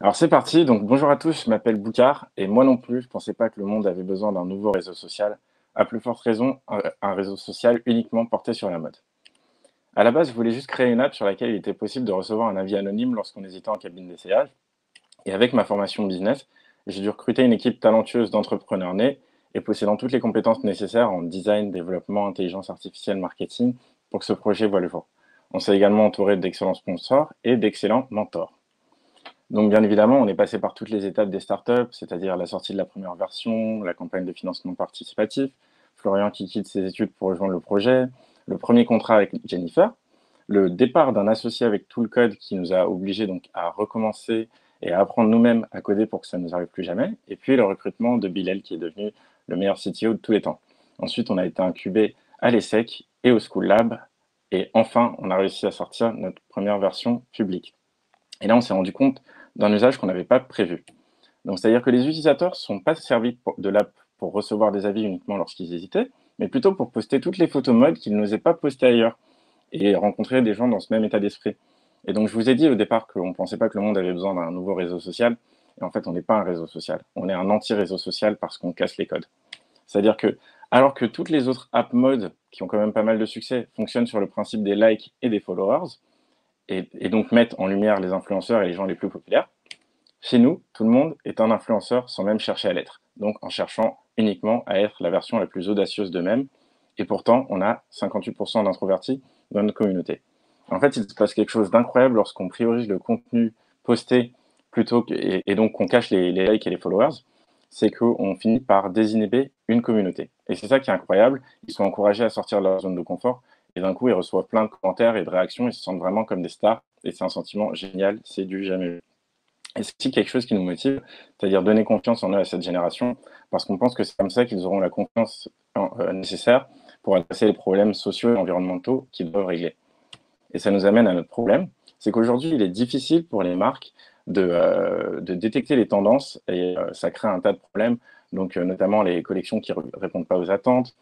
Alors c'est parti, donc bonjour à tous, je m'appelle Boucard et moi non plus, je pensais pas que le monde avait besoin d'un nouveau réseau social, à plus forte raison un réseau social uniquement porté sur la mode. À la base, je voulais juste créer une app sur laquelle il était possible de recevoir un avis anonyme lorsqu'on hésitait en cabine d'essayage. Et avec ma formation business, j'ai dû recruter une équipe talentueuse d'entrepreneurs nés et possédant toutes les compétences nécessaires en design, développement, intelligence artificielle, marketing pour que ce projet voie le jour. On s'est également entouré d'excellents sponsors et d'excellents mentors. Donc, bien évidemment, on est passé par toutes les étapes des startups, c'est-à-dire la sortie de la première version, la campagne de financement participatif, Florian qui quitte ses études pour rejoindre le projet, le premier contrat avec Jennifer, le départ d'un associé avec tout le code qui nous a obligés donc à recommencer et à apprendre nous-mêmes à coder pour que ça ne nous arrive plus jamais, et puis le recrutement de Bilal qui est devenu le meilleur CTO de tous les temps. Ensuite, on a été incubé à l'ESSEC et au School Lab, et enfin, on a réussi à sortir notre première version publique. Et là, on s'est rendu compte d'un usage qu'on n'avait pas prévu. Donc, c'est-à-dire que les utilisateurs ne sont pas servis de l'app pour recevoir des avis uniquement lorsqu'ils hésitaient, mais plutôt pour poster toutes les photos mode qu'ils n'osaient pas poster ailleurs et rencontrer des gens dans ce même état d'esprit. Et donc, je vous ai dit au départ qu'on ne pensait pas que le monde avait besoin d'un nouveau réseau social. Et en fait, on n'est pas un réseau social. On est un anti-réseau social parce qu'on casse les codes. C'est-à-dire que, alors que toutes les autres apps mode, qui ont quand même pas mal de succès, fonctionnent sur le principe des likes et des followers, et donc mettent en lumière les influenceurs et les gens les plus populaires, chez nous, tout le monde est un influenceur sans même chercher à l'être, donc en cherchant uniquement à être la version la plus audacieuse d'eux-mêmes, et pourtant on a 58% d'introvertis dans notre communauté. En fait, il se passe quelque chose d'incroyable lorsqu'on priorise le contenu posté plutôt que, et donc qu'on cache les likes et les followers, c'est qu'on finit par désinhiber une communauté. Et c'est ça qui est incroyable, ils sont encouragés à sortir de leur zone de confort, et d'un coup ils reçoivent plein de commentaires et de réactions, ils se sentent vraiment comme des stars, et c'est un sentiment génial, c'est du jamais vu. Et c'est aussi quelque chose qui nous motive, c'est-à-dire donner confiance en eux à cette génération, parce qu'on pense que c'est comme ça qu'ils auront la confiance nécessaire pour adresser les problèmes sociaux et environnementaux qu'ils doivent régler. Et ça nous amène à notre problème, c'est qu'aujourd'hui, il est difficile pour les marques de détecter les tendances et ça crée un tas de problèmes, donc notamment les collections qui ne répondent pas aux attentes,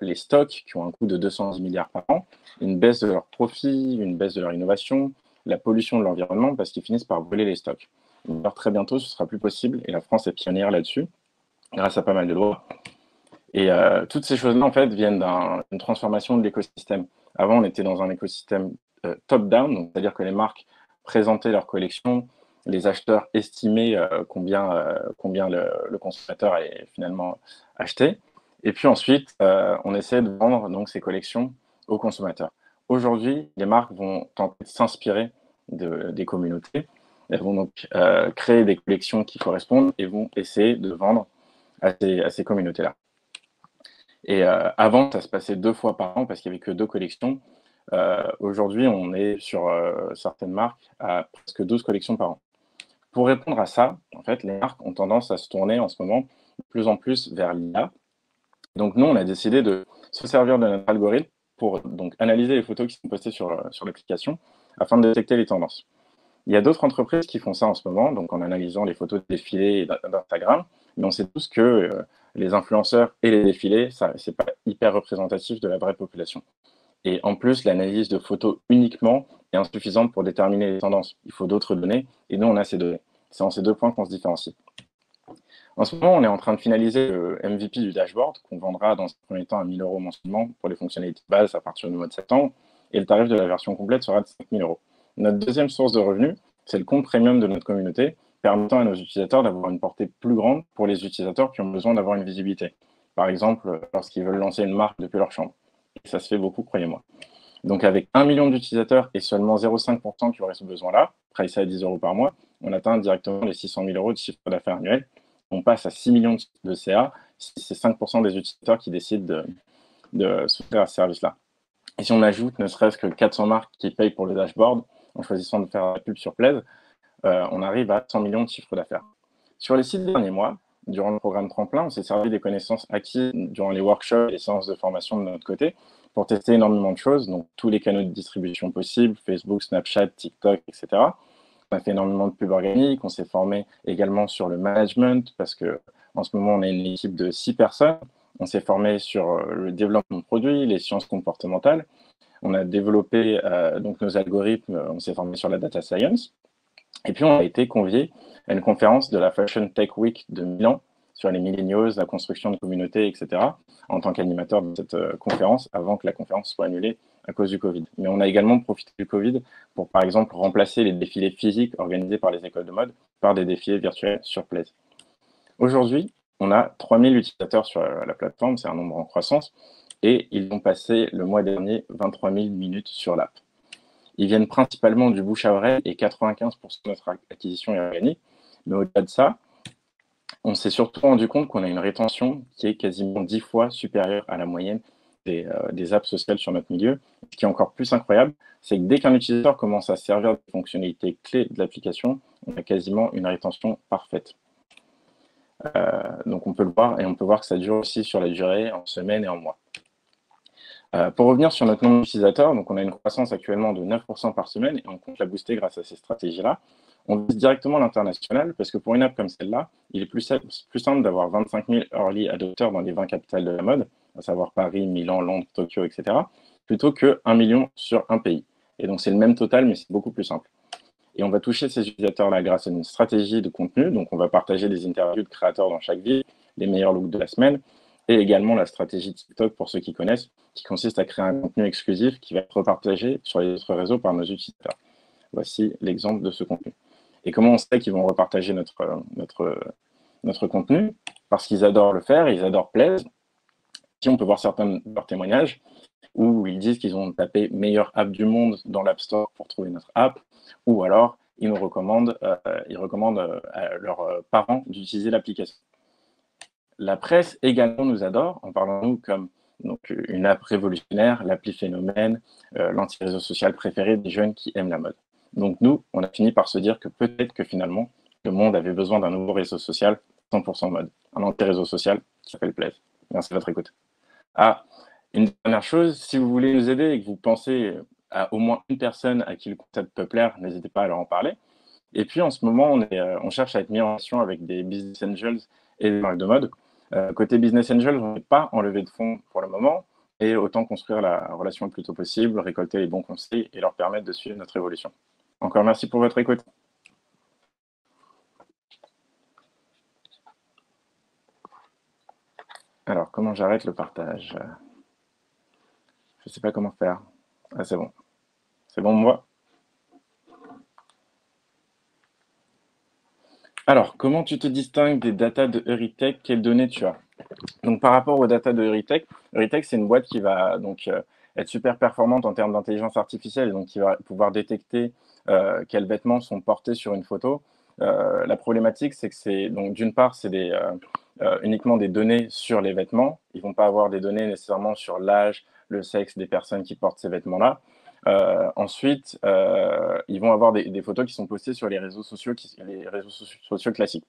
les stocks qui ont un coût de 210 milliards par an, une baisse de leurs profits, une baisse de leur innovation, la pollution de l'environnement parce qu'ils finissent par brûler les stocks. Alors, très bientôt, ce sera plus possible et la France est pionnière là-dessus grâce à pas mal de lois. Et toutes ces choses-là, en fait, viennent d'une transformation de l'écosystème. Avant, on était dans un écosystème top-down, c'est-à-dire que les marques présentaient leur collection, les acheteurs estimaient combien le consommateur allait finalement acheter. Et puis ensuite, on essaie de vendre donc, ces collections aux consommateurs. Aujourd'hui, les marques vont tenter de s'inspirer des communautés. Elles vont donc créer des collections qui correspondent et vont essayer de vendre à ces communautés-là. Et avant, ça se passait 2 fois par an parce qu'il n'y avait que 2 collections. Aujourd'hui, on est sur certaines marques à presque 12 collections par an. Pour répondre à ça, en fait, les marques ont tendance à se tourner en ce moment de plus en plus vers l'IA. Donc nous, on a décidé de se servir de notre algorithme pour donc analyser les photos qui sont postées sur l'application afin de détecter les tendances. Il y a d'autres entreprises qui font ça en ce moment, donc en analysant les photos de défilés d'Instagram, mais on sait tous que les influenceurs et les défilés, ça, c'est pas hyper représentatif de la vraie population. Et en plus, l'analyse de photos uniquement est insuffisante pour déterminer les tendances. Il faut d'autres données, et nous, on a ces données. C'est en ces deux points qu'on se différencie. En ce moment, on est en train de finaliser le MVP du dashboard, qu'on vendra dans un premier temps à 1 000 euros mensuellement pour les fonctionnalités de base à partir du mois de septembre, et le tarif de la version complète sera de 5 000 euros. Notre deuxième source de revenus, c'est le compte premium de notre communauté, permettant à nos utilisateurs d'avoir une portée plus grande pour les utilisateurs qui ont besoin d'avoir une visibilité. Par exemple, lorsqu'ils veulent lancer une marque depuis leur chambre. Et ça se fait beaucoup, croyez-moi. Donc avec 1 million d'utilisateurs et seulement 0,5% qui auraient ce besoin-là, pricé à 10 euros par mois, on atteint directement les 600 000 euros de chiffre d'affaires annuel. On passe à 6 millions de CA si c'est 5% des utilisateurs qui décident de souscrire à ce service-là. Et si on ajoute ne serait-ce que 400 marques qui payent pour le dashboard, en choisissant de faire la pub sur Plaid, on arrive à 100 millions de chiffres d'affaires. Sur les 6 derniers mois, durant le programme Tremplin, on s'est servi des connaissances acquises durant les workshops et les séances de formation de notre côté pour tester énormément de choses, donc tous les canaux de distribution possibles, Facebook, Snapchat, TikTok, etc. On a fait énormément de pubs organiques, on s'est formé également sur le management parce que en ce moment on est une équipe de 6 personnes. On s'est formé sur le développement de produits, les sciences comportementales. On a développé donc nos algorithmes, on s'est formé sur la data science. Et puis, on a été conviés à une conférence de la Fashion Tech Week de Milan sur les millennials, la construction de communautés, etc., en tant qu'animateur de cette conférence, avant que la conférence soit annulée à cause du Covid. Mais on a également profité du Covid pour, par exemple, remplacer les défilés physiques organisés par les écoles de mode par des défilés virtuels sur Place. Aujourd'hui, on a 3000 utilisateurs sur la plateforme, c'est un nombre en croissance, et ils ont passé le mois dernier 23 000 minutes sur l'app. Ils viennent principalement du bouche à oreille et 95% de notre acquisition est organique. Mais au-delà de ça, on s'est surtout rendu compte qu'on a une rétention qui est quasiment 10 fois supérieure à la moyenne des apps sociales sur notre milieu. Ce qui est encore plus incroyable, c'est que dès qu'un utilisateur commence à se servir des fonctionnalités clés de l'application, on a quasiment une rétention parfaite. Donc on peut le voir, et on peut voir que ça dure aussi sur la durée, en semaines et en mois. Pour revenir sur notre nombre d'utilisateurs, donc on a une croissance actuellement de 9% par semaine et on compte la booster grâce à ces stratégies-là. On vise directement l'international parce que pour une app comme celle-là, il est plus simple d'avoir 25 000 early adopters dans les 20 capitales de la mode, à savoir Paris, Milan, Londres, Tokyo, etc., plutôt que 1 million sur un pays. Et donc c'est le même total, mais c'est beaucoup plus simple. Et on va toucher ces utilisateurs-là grâce à une stratégie de contenu. Donc on va partager des interviews de créateurs dans chaque ville, les meilleurs looks de la semaine, et également la stratégie TikTok, pour ceux qui connaissent, qui consiste à créer un contenu exclusif qui va être repartagé sur les autres réseaux par nos utilisateurs. Voici l'exemple de ce contenu. Et comment on sait qu'ils vont repartager notre contenu? Parce qu'ils adorent le faire, ils adorent Plaise. Ici, on peut voir certains de leurs témoignages où ils disent qu'ils ont tapé meilleure app du monde dans l'App Store pour trouver notre app, ou alors ils nous recommandent, à leurs parents d'utiliser l'application. La presse également nous adore en parlant de nous comme donc, une app révolutionnaire, l'appli phénomène, l'anti-réseau social préféré des jeunes qui aiment la mode. Donc nous, on a fini par se dire que peut-être que finalement, le monde avait besoin d'un nouveau réseau social 100% mode, un anti-réseau social qui s'appelle Plaise. Merci de votre écoute. Ah, une dernière chose, si vous voulez nous aider et que vous pensez à au moins une personne à qui le concept peut plaire, n'hésitez pas à leur en parler. Et puis en ce moment, on cherche à être mis en relation avec des business angels et des marques de mode. Côté business angels, on n'est pas en levée de fonds pour le moment, et autant construire la relation le plus tôt possible, récolter les bons conseils et leur permettre de suivre notre évolution. Encore merci pour votre écoute. Alors, comment j'arrête le partage? Je ne sais pas comment faire. Ah, c'est bon. C'est bon, moi? Alors, comment tu te distingues des datas de Eurytech? Quelles données tu as? Donc, par rapport aux datas de Eurytech, Eurytech, c'est une boîte qui va donc être super performante en termes d'intelligence artificielle, donc qui va pouvoir détecter quels vêtements sont portés sur une photo. La problématique, c'est que c'est donc d'une part, c'est uniquement des données sur les vêtements. Ils vont pas avoir des données nécessairement sur l'âge, le sexe des personnes qui portent ces vêtements-là. Ensuite, ils vont avoir des photos qui sont postées sur les réseaux sociaux, sociaux classiques.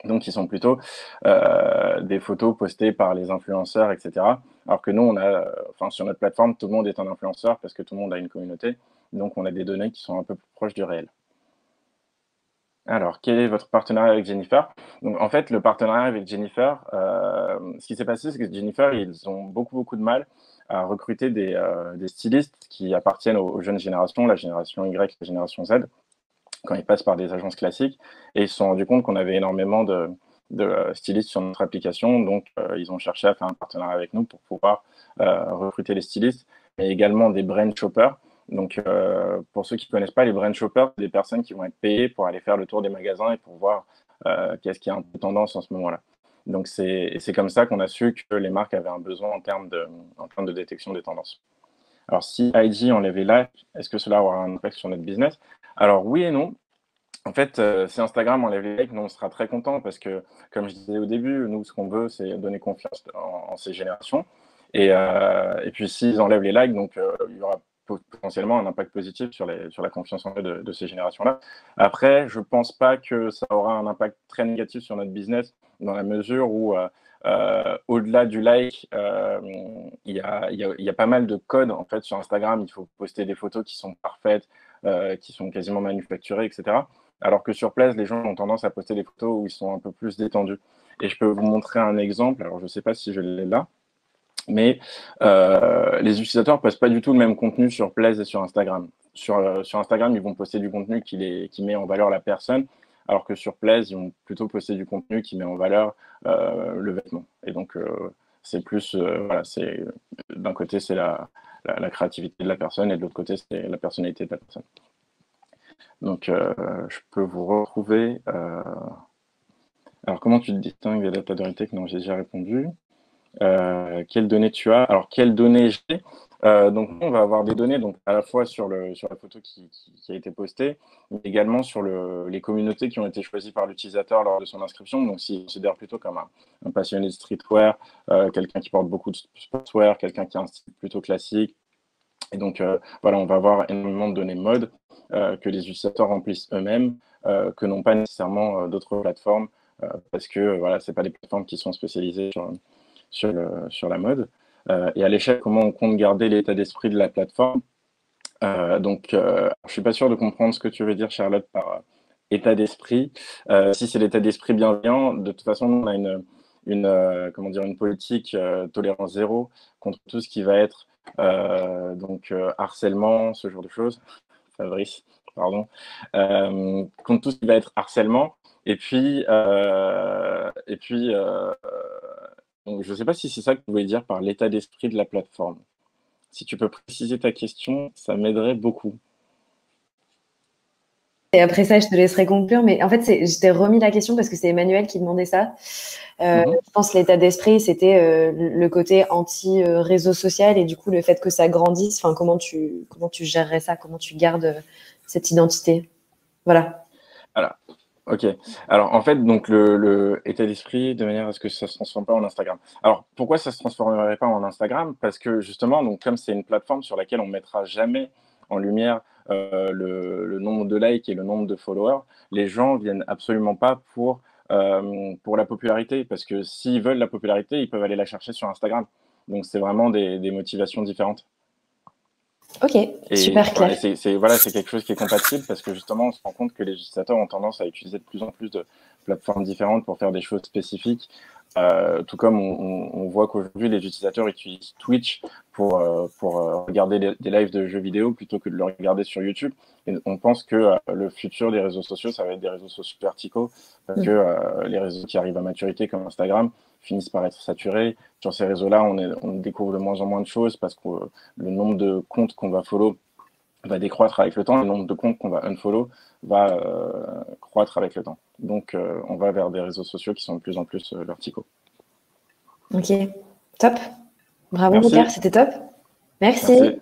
Donc, qui sont plutôt des photos postées par les influenceurs, etc. Alors que nous, sur notre plateforme, tout le monde est un influenceur parce que tout le monde a une communauté. Donc, on a des données qui sont un peu plus proches du réel. Alors, quel est votre partenariat avec Jennifer? Donc, en fait, le partenariat avec Jennifer, ce qui s'est passé, c'est que Jennifer, ils ont beaucoup de mal à recruter des stylistes qui appartiennent aux jeunes générations, la génération Y, la génération Z, quand ils passent par des agences classiques. Et ils se sont rendus compte qu'on avait énormément de stylistes sur notre application. Donc, ils ont cherché à faire un partenariat avec nous pour pouvoir recruter les stylistes, mais également des brand shoppers. Donc, pour ceux qui ne connaissent pas, les brand shoppers, c'est des personnes qui vont être payées pour aller faire le tour des magasins et pour voir qu'est-ce qui est un peu tendance en ce moment-là. Donc, c'est comme ça qu'on a su que les marques avaient un besoin en termes de détection des tendances. Alors, si IG enlève les likes, est-ce que cela aura un impact sur notre business? Alors, oui et non. En fait, si Instagram enlève les likes, nous, on sera très contents parce que, comme je disais au début, nous, ce qu'on veut, c'est donner confiance en ces générations. Et puis, s'ils enlèvent les likes, donc il y aura potentiellement un impact positif sur la confiance en eux de ces générations-là. Après, je pense pas que ça aura un impact très négatif sur notre business dans la mesure où, au-delà du like, il y a pas mal de codes en fait sur Instagram. Il faut poster des photos qui sont parfaites, qui sont quasiment manufacturées, etc. Alors que sur Place, les gens ont tendance à poster des photos où ils sont un peu plus détendus. Et je peux vous montrer un exemple. Alors, je ne sais pas si je l'ai là, mais les utilisateurs ne postent pas du tout le même contenu sur Place et sur Instagram. sur Instagram, ils vont poster du contenu qui met en valeur la personne, alors que sur Place, ils vont plutôt poster du contenu qui met en valeur le vêtement. Et donc, c'est plus, voilà, d'un côté, c'est la créativité de la personne, et de l'autre côté, c'est la personnalité de la personne. Donc, je peux vous retrouver. Alors, comment tu distingues les data de Non, j'ai déjà répondu. Quelles données tu as? Alors, quelles données j'ai? Donc, on va avoir des données donc, à la fois sur la photo qui a été postée, mais également sur les communautés qui ont été choisies par l'utilisateur lors de son inscription. Donc, s'il considère plutôt comme un passionné de streetwear, quelqu'un qui porte beaucoup de sportswear, quelqu'un qui a un style plutôt classique. Et donc, voilà, on va avoir énormément de données mode que les utilisateurs remplissent eux-mêmes, que n'ont pas nécessairement d'autres plateformes, parce que voilà, ce pas des plateformes qui sont spécialisées sur la mode. Et à l'échelle, comment on compte garder l'état d'esprit de la plateforme. Donc, je ne suis pas sûr de comprendre ce que tu veux dire, Charlotte, par état d'esprit. Si c'est l'état d'esprit bienveillant, de toute façon, on a comment dire, une politique tolérance zéro contre tout ce qui va être harcèlement, ce genre de choses. Fabrice, pardon. Contre tout ce qui va être harcèlement. Et puis donc, je ne sais pas si c'est ça que tu voulais dire par l'état d'esprit de la plateforme. Si tu peux préciser ta question, ça m'aiderait beaucoup. Et après ça, je te laisserai conclure. Mais en fait, je t'ai remis la question parce que c'est Emmanuel qui demandait ça. Je pense que l'état d'esprit, c'était le côté anti-réseau social et du coup, le fait que ça grandisse. Enfin, comment tu gérerais ça? Comment tu gardes cette identité? Voilà. Alors, ok. Alors, en fait, donc le état d'esprit, de manière à ce que ça ne se transforme pas en Instagram. Alors, pourquoi ça ne se transformerait pas en Instagram? Parce que justement, donc, comme c'est une plateforme sur laquelle on ne mettra jamais en lumière le nombre de likes et le nombre de followers, les gens viennent absolument pas pour la popularité. Parce que s'ils veulent la popularité, ils peuvent aller la chercher sur Instagram. Donc, c'est vraiment des motivations différentes. Ok, Et super clair. c'est quelque chose qui est compatible parce que justement, on se rend compte que les utilisateurs ont tendance à utiliser de plus en plus de plateformes différentes pour faire des choses spécifiques. Tout comme on voit qu'aujourd'hui, les utilisateurs utilisent Twitch pour regarder des lives de jeux vidéo plutôt que de le regarder sur YouTube. Et on pense que le futur des réseaux sociaux, ça va être des réseaux sociaux verticaux parce que les réseaux qui arrivent à maturité comme Instagram finissent par être saturés. Sur ces réseaux-là, on découvre de moins en moins de choses parce que le nombre de comptes qu'on va follow va décroître avec le temps, le nombre de comptes qu'on va unfollow va croître avec le temps. Donc, on va vers des réseaux sociaux qui sont de plus en plus verticaux. Ok, top. Bravo, Boucar, c'était top. Merci.